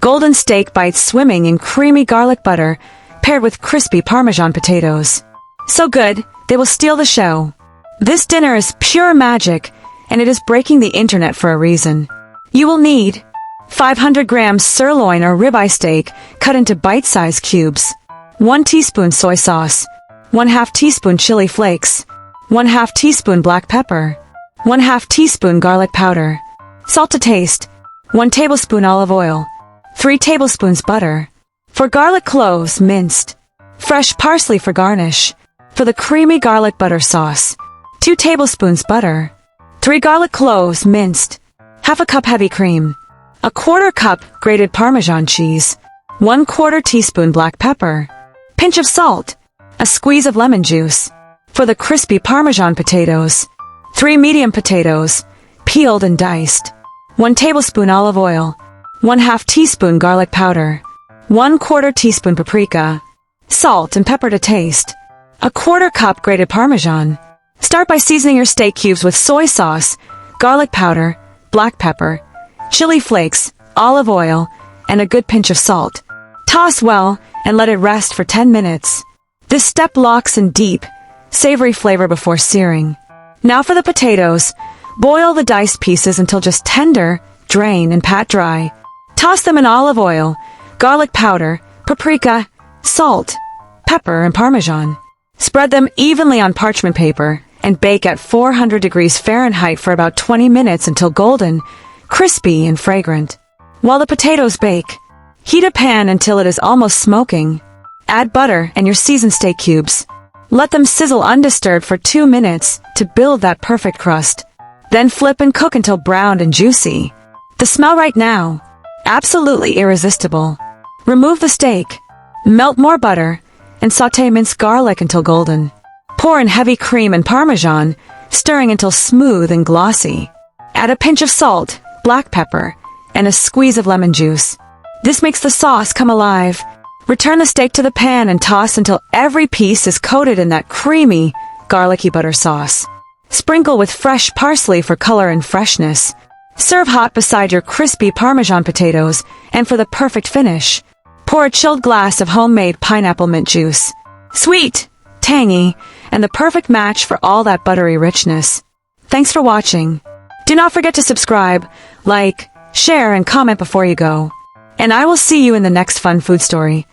Golden steak bites swimming in creamy garlic butter, paired with crispy Parmesan potatoes. So good, they will steal the show. This dinner is pure magic, and it is breaking the internet for a reason. You will need 500 grams sirloin or ribeye steak cut into bite-sized cubes, 1 teaspoon soy sauce, 1/2 teaspoon chili flakes, 1/2 teaspoon black pepper, 1/2 teaspoon garlic powder, salt to taste, 1 tablespoon olive oil, 3 tablespoons butter. For garlic cloves, minced. Fresh parsley for garnish. For the creamy garlic butter sauce, 2 tablespoons butter, 3 garlic cloves, minced, 1/2 cup heavy cream, 1/4 cup grated Parmesan cheese, 1/4 teaspoon black pepper, pinch of salt, a squeeze of lemon juice. For the crispy Parmesan potatoes, 3 medium potatoes, peeled and diced, 1 tablespoon olive oil, 1/2 teaspoon garlic powder, 1/4 teaspoon paprika, salt and pepper to taste, 1/4 cup grated Parmesan. Start by seasoning your steak cubes with soy sauce, garlic powder, black pepper, chili flakes, olive oil, and a good pinch of salt. Toss well and let it rest for 10 minutes. This step locks in deep, savory flavor before searing. Now for the potatoes. Boil the diced pieces until just tender, drain and pat dry. Toss them in olive oil, garlic powder, paprika, salt, pepper, and Parmesan. Spread them evenly on parchment paper and bake at 400 degrees Fahrenheit for about 20 minutes until golden, crispy, and fragrant. While the potatoes bake, heat a pan until it is almost smoking. Add butter and your seasoned steak cubes. Let them sizzle undisturbed for 2 minutes to build that perfect crust. Then flip and cook until browned and juicy. The smell right now, absolutely irresistible. Remove the steak, melt more butter, and sauté minced garlic until golden. Pour in heavy cream and Parmesan, stirring until smooth and glossy. Add a pinch of salt, black pepper, and a squeeze of lemon juice. This makes the sauce come alive. Return the steak to the pan and toss until every piece is coated in that creamy, garlicky butter sauce. Sprinkle with fresh parsley for color and freshness. Serve hot beside your crispy Parmesan potatoes, and for the perfect finish, pour a chilled glass of homemade pineapple mint juice. Sweet, tangy, and the perfect match for all that buttery richness. Thanks for watching. Do not forget to subscribe, like, share, and comment before you go. And I will see you in the next fun food story.